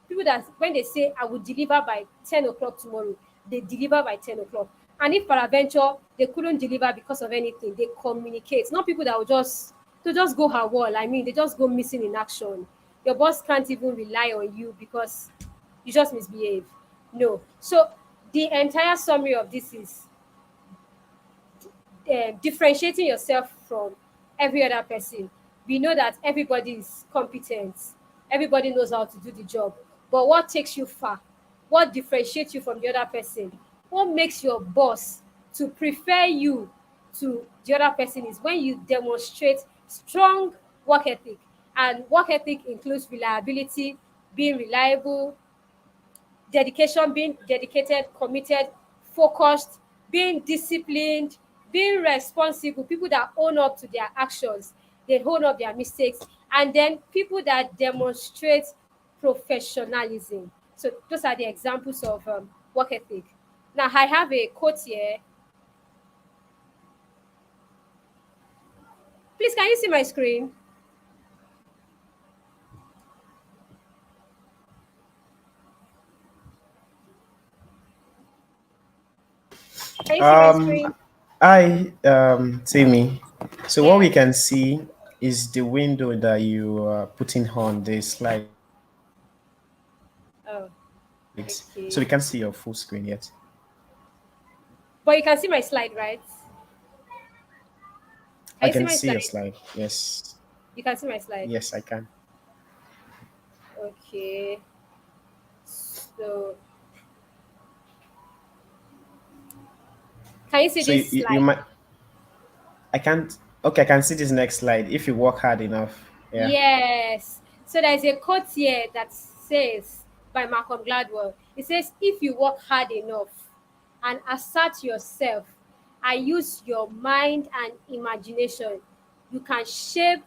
people that when they say I will deliver by 10 o'clock tomorrow, they deliver by 10 o'clock. And if peradventure they couldn't deliver because of anything, they communicate. Not people that will just go her wall. I mean, they just go missing in action. Your boss can't even rely on you because you just misbehave. No. So the entire summary of this is differentiating yourself from every other person. We know that everybody is competent, everybody knows how to do the job. But what takes you far? What differentiates you from the other person? What makes your boss to prefer you to the other person is when you demonstrate strong work ethic. And work ethic includes reliability, being reliable, dedication, being dedicated, committed, focused, being disciplined, being responsible, people that own up to their actions, they own up their mistakes, and then people that demonstrate professionalism. So those are the examples of work ethic. Now I have a quote here. Please, can you see my screen? Can you see my Um, screen? Timmy. So what we Yes. can see is the window that you are putting on the slides. Oh, So okay. we can't see your full screen yet. But you can see my slide, right? Can I you see can my see your slide? slide. Yes. You can see my slide. Yes, I can. Okay. So can you see So this you slide? might. I can't. Okay, I can see this next slide. If you work hard enough. Yeah. Yes. So there's a quote here that says by Malcolm Gladwell. It says, if you work hard enough and assert yourself and use your mind and imagination, you can shape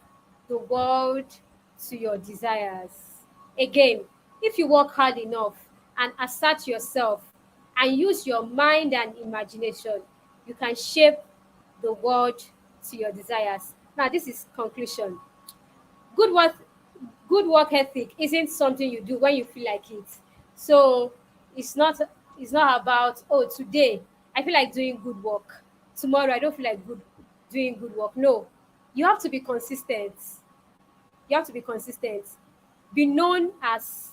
the world to your desires. Again, if you work hard enough and assert yourself and use your mind and imagination, you can shape the world to your desires. Now, this is conclusion. Good work, good work ethic isn't something you do when you feel like it. So it's not it's not about, oh, today I feel like doing good work. Tomorrow I don't feel like doing good work. No. You have to be consistent. You have to be consistent. Be known as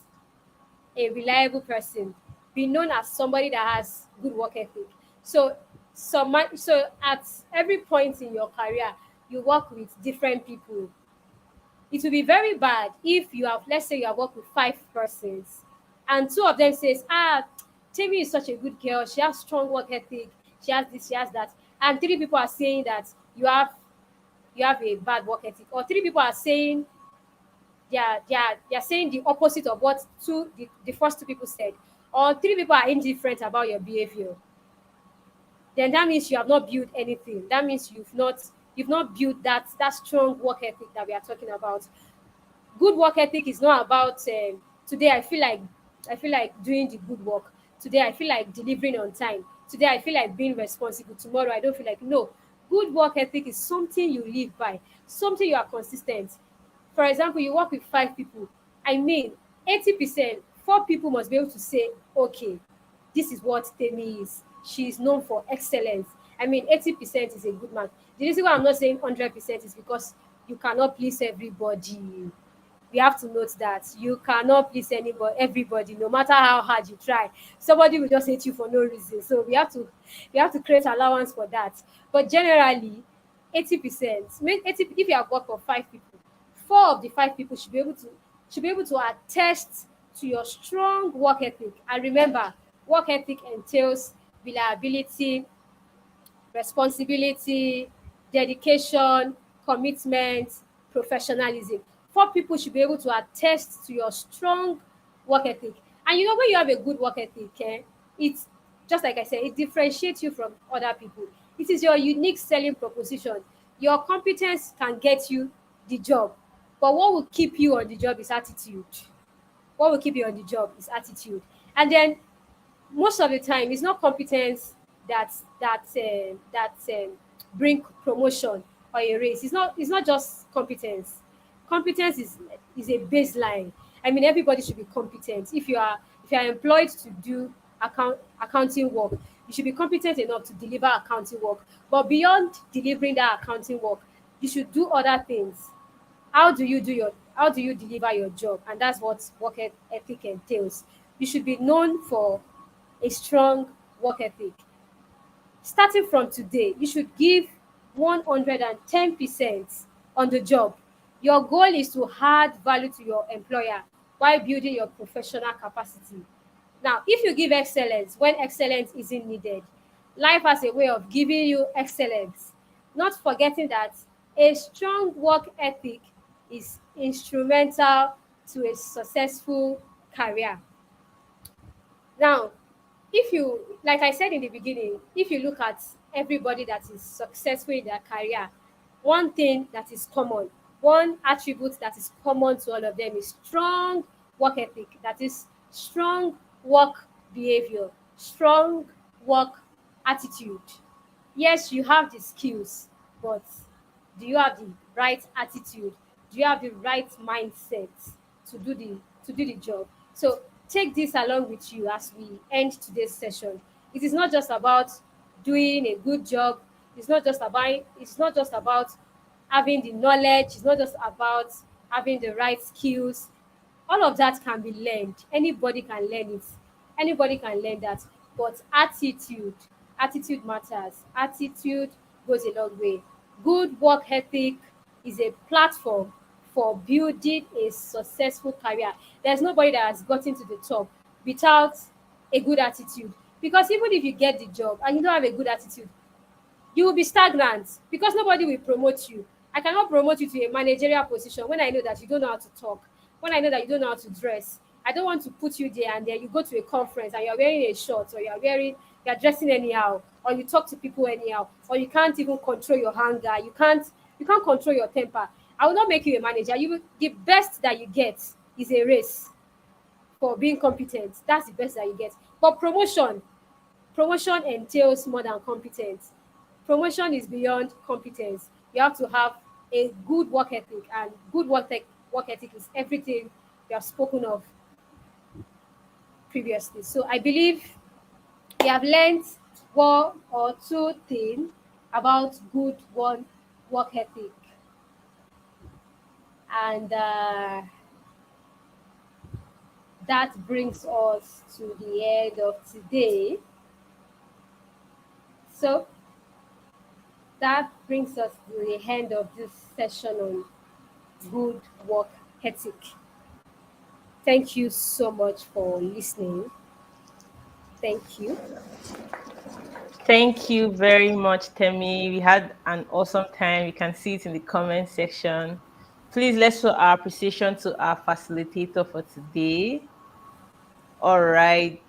a reliable person. Be known as somebody that has good work ethic. So so at every point in your career, you work with different people. It will be very bad if you have, let's say you have worked with 5 persons, and two of them says, Tammy is such a good girl, she has strong work ethic, she has this, she has that, and three people are saying that you have a bad work ethic, or three people are saying they are saying the opposite of what the first two people said, or three people are indifferent about your behavior, then that means you have not built anything. That means you've not built that strong work ethic that we are talking about. Good work ethic is not about today I feel like doing the good work. Today I feel like delivering on time. Today I feel like being responsible. Tomorrow I don't feel like, no. Good work ethic is something you live by, something you are consistent. For example, you work with 5 people. I mean, 80%, 4 people must be able to say, okay, this is what Temi is. She is known for excellence. I mean, 80% is a good mark. The reason why I'm not saying 100% is because you cannot please everybody. We have to note that you cannot please everybody, no matter how hard you try. Somebody will just hate you for no reason. So we have to create allowance for that. But generally, 80%, 80, if you have worked for 5 people, 4 of the 5 people should be able to attest to your strong work ethic. And remember, work ethic entails reliability, responsibility, dedication, commitment, professionalism. 4 people should be able to attest to your strong work ethic. And you know, when you have a good work ethic, it's just like I said, it differentiates you from other people. It is your unique selling proposition. Your competence can get you the job, but what will keep you on the job is attitude. What will keep you on the job is attitude. And then most of the time it's not competence that bring promotion or a raise. It's not just competence. Competence is a baseline. I mean, everybody should be competent. If you are employed to do accounting work, you should be competent enough to deliver accounting work. But beyond delivering that accounting work, you should do other things. How do you deliver your job? And that's what ethic entails. You should be known for a strong work ethic. Starting from today, you should give 110% on the job. Your goal is to add value to your employer while building your professional capacity. Now, if you give excellence when excellence isn't needed, life has a way of giving you excellence, not forgetting that a strong work ethic is instrumental to a successful career. Now, if you, like I said in the beginning, if you look at everybody that is successful in their career, one thing that is common, one attribute that is common to all of them is strong work ethic. That is strong work behavior, strong work attitude. Yes, you have the skills, but do you have the right attitude? Do you have the right mindset to do the job? So take this along with you as we end today's session. It is not just about doing a good job. It's not just about having the knowledge. It's not just about having the right skills. All of that can be learned. Anybody can learn it. Anybody can learn that. But attitude matters. Attitude goes a long way. Good work ethic is a platform for building a successful career. There's nobody that has gotten to the top without a good attitude. Because even if you get the job and you don't have a good attitude, you will be stagnant because nobody will promote you. I cannot promote you to a managerial position when I know that you don't know how to talk, when I know that you don't know how to dress. I don't want to put you there and then you go to a conference and you're wearing a short, or you're dressing anyhow, or you talk to people anyhow, or you can't even control your anger. You can't control your temper. I will not make you a manager. The best that you get is a raise for being competent. That's the best that you get. But promotion entails more than competence. Promotion is beyond competence. You have to have a good work ethic, and work ethic is everything we have spoken of previously. So I believe we have learned one or two things about good one work ethic, and that brings us to the end of today. So that brings us to the end of this session on good work ethic. Thank you so much for listening. Thank you. Thank you very much, Temi. We had an awesome time. You can see it in the comment section. Please let's show our appreciation to our facilitator for today. All right.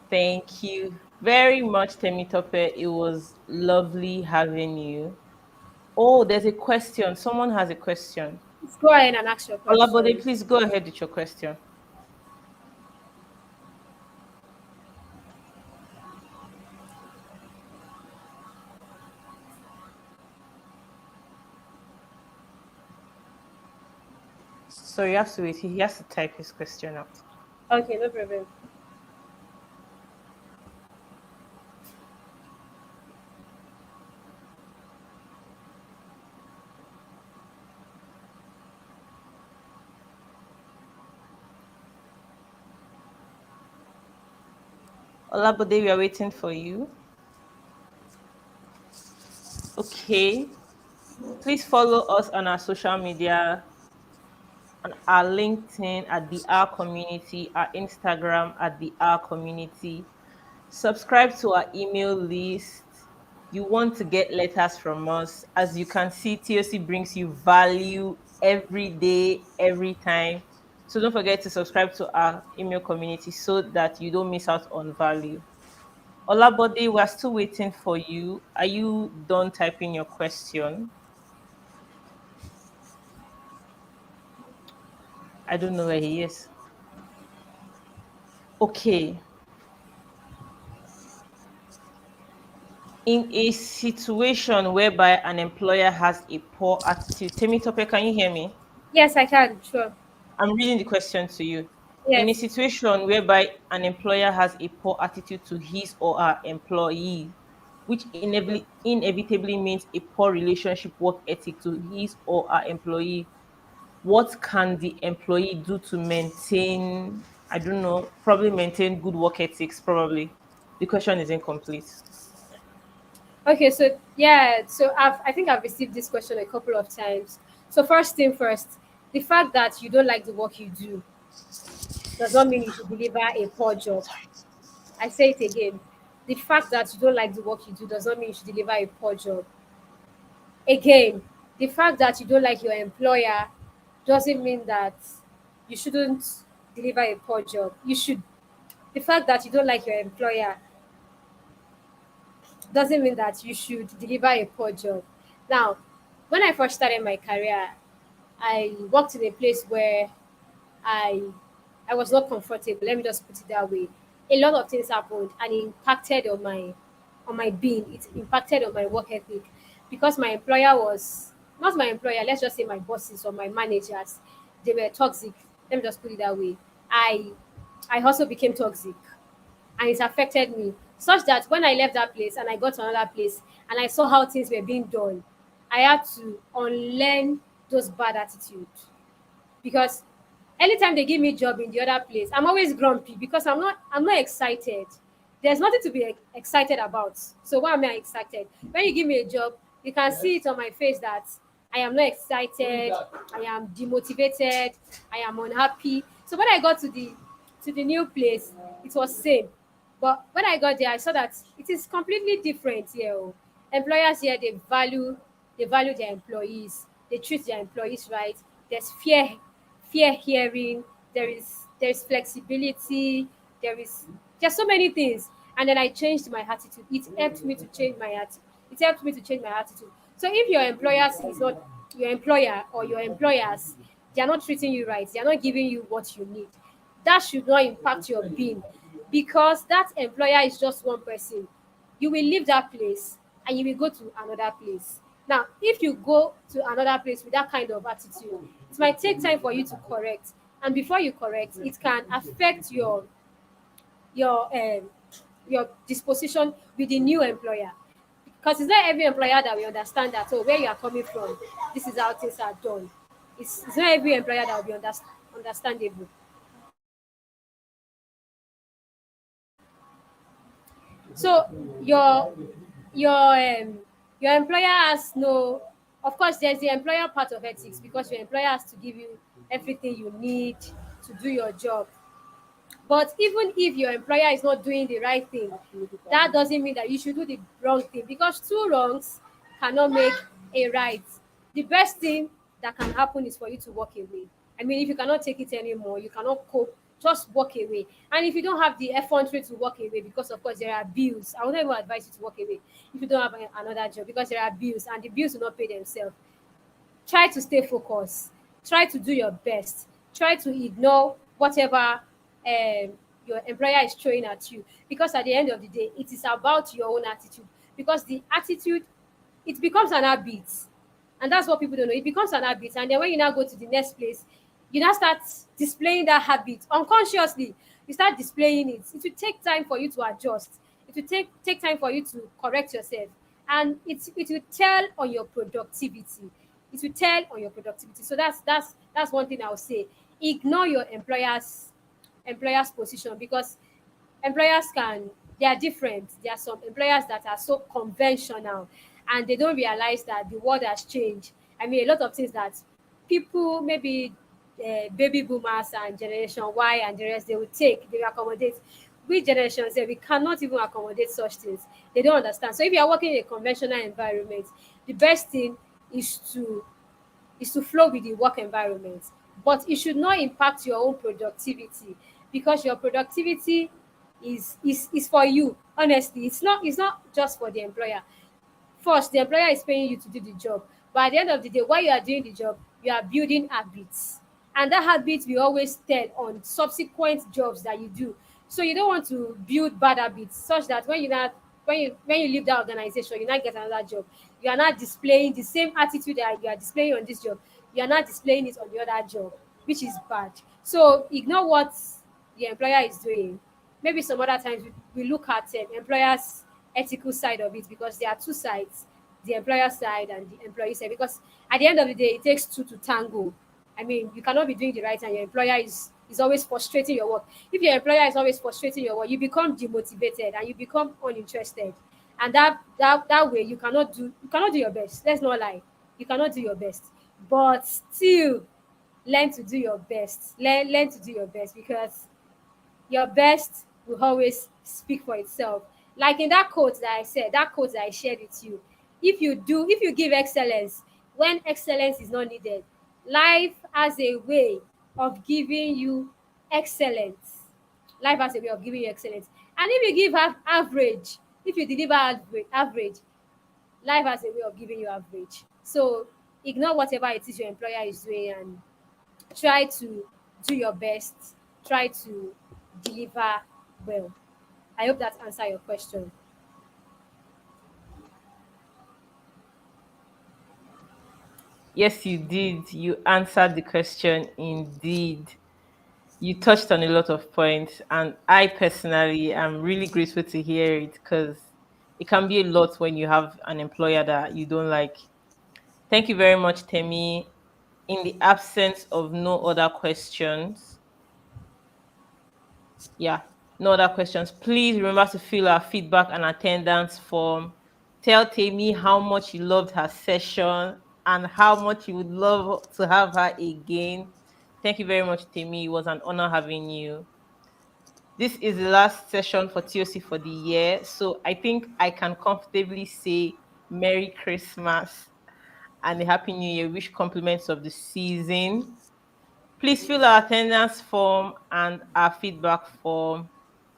Thank you very much, Temitope. It was lovely having you. Oh, there's a question. Someone has a question. Let's go ahead and ask your Olabode, question. please go ahead with your question. So you have to wait. He has to type his question out. Okay, no problem. Olabode, we are waiting for you. Okay. Please follow us on our social media, on our LinkedIn at the R Community, our Instagram at the R Community. Subscribe to our email list. You want to get letters from us. As you can see, TOC brings you value every day, every time. So don't forget to subscribe to our email community so that you don't miss out on value. Olabode, we're still waiting for you. Are you done typing your question? I don't know where he is. Okay. In a situation whereby an employer has a poor attitude, Temitope, can you hear me? Yes, I can. Sure. I'm reading the question to you. In a Yes. situation whereby an employer has a poor attitude to his or her employee, which inevitably means a poor relationship work ethic to his or her employee, what can the employee do to maintain, I don't know, probably maintain good work ethics? Probably. The question is incomplete. Okay, so yeah, so I think I've received this question a couple of times. So first thing first, the fact that you don't like the work you do does not mean you should deliver a poor job. I say it again. The fact that you don't like the work you do does not mean you should deliver a poor job. Again, the fact that you don't like your employer doesn't mean that you shouldn't deliver a poor job. You should. The fact that you don't like your employer doesn't mean that you should deliver a poor job. Now, when I first started my career, I worked in a place where I I was not comfortable. Let me just put it that way. A lot of things happened and it impacted on my being. It impacted on my work ethic because my employer was not my employer, let's just say my bosses or my managers, they were toxic. Let me just put it that way. I I also became toxic and it affected me such that when I left that place and I got to another place and I saw how things were being done, I had to unlearn those bad attitudes because anytime they give me job in the other place, I'm always grumpy because I'm not excited. There's nothing to be excited about. So why am I excited? When you give me a job, you can see it on my face that I am not excited, I am demotivated, I am unhappy. So when I got to the new place, it was same. But when I got there, I saw that it is completely different here. Oh. Employers here they value their employees, they treat their employees right. There's fear hearing, there's flexibility, there's so many things. And then I changed my attitude. It helped me to change my attitude. It helped me to change my attitude. So if your employer is not your employer or your employers, they are not treating you right, they are not giving you what you need, that should not impact your being because that employer is just one person. You will leave that place and you will go to another place. Now, if you go to another place with that kind of attitude, it might take time for you to correct. And before you correct, it can affect your um, your disposition with the new employer. Because it's not every employer that will understand that, oh, where you are coming from, this is how things are done. It's not every employer that will be understandable. So your your um your employer has no, of course there's the employer part of ethics, because your employer has to give you everything you need to do your job. But even if your employer is not doing the right thing, that doesn't mean that you should do the wrong thing, because two wrongs cannot make a right. The best thing that can happen is for you to walk away. I mean, if you cannot take it anymore, you cannot cope, just walk away. And if you don't have the effrontery to walk away, because of course there are bills, I would not even advise you to walk away if you don't have another job, because there are bills and the bills will not pay themselves. Try to stay focused, try to do your best, try to ignore whatever your employer is throwing at you, because at the end of the day it is about your own attitude. Because the attitude, it becomes an habit, and that's what people don't know. It becomes an habit, and then when you now go to the next place, you now start displaying that habit unconsciously. You start displaying it. It will take time for you to adjust. It will take time for you to correct yourself, and it will tell on your productivity. It will tell on your productivity. So that's one thing I would say. Ignore your employer's position, because employers can, they are different. There are some employers that are so conventional, and they don't realize that the world has changed. I mean, a lot of things that people, maybe baby boomers and generation Y and the rest, they will take, they will accommodate. We generations we cannot even accommodate such things. They don't understand. So if you are working in a conventional environment, the best thing is to flow with the work environment, but it should not impact your own productivity, because your productivity is for you. Honestly, it's not just for the employer. First, the employer is paying you to do the job, but at the end of the day, while you are doing the job, you are building habits, and that habit will always tell on subsequent jobs that you do. So you don't want to build bad habits such that when you leave that organization, you now get another job, you are not displaying the same attitude that you are displaying on this job, you are not displaying it on the other job, which is bad. So ignore what the employer is doing. Maybe some other times we look at employers ethical side of it, because there are two sides, the employer side and the employee side, because at the end of the day it takes two to tango. I mean, you cannot be doing the right and your employer is always frustrating your work. If your employer is always frustrating your work, you become demotivated and you become uninterested, and that way you cannot do your best. Let's not lie, you cannot do your best. But still, learn to do your best. Learn to do your best, because your best will always speak for itself. Like in that quote that I said, that quote that I shared with you. If you give excellence when excellence is not needed, life has a way of giving you excellence. Life has a way of giving you excellence. And if you give average, if you deliver average, life has a way of giving you average. So ignore whatever it is your employer is doing, and try to do your best, try to deliver well. I hope that answer your question. Yes, you did. You answered the question indeed. You touched on a lot of points, and I personally am really grateful to hear it, because it can be a lot when you have an employer that you don't like. Thank you very much, Temi. In the absence of no other questions, yeah, no other questions, please remember to fill our feedback and attendance form. Tell Temi how much you loved her session and how much you would love to have her again. Thank you very much, Temi. It was an honor having you. This is the last session for TOC for the year, so I think I can comfortably say Merry Christmas and a Happy New Year, which compliments of the season. Please fill our attendance form and our feedback form.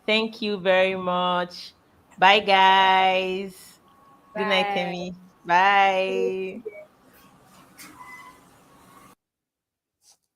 Thank you very much. Bye, guys. Good night, Bye. Temi. Bye.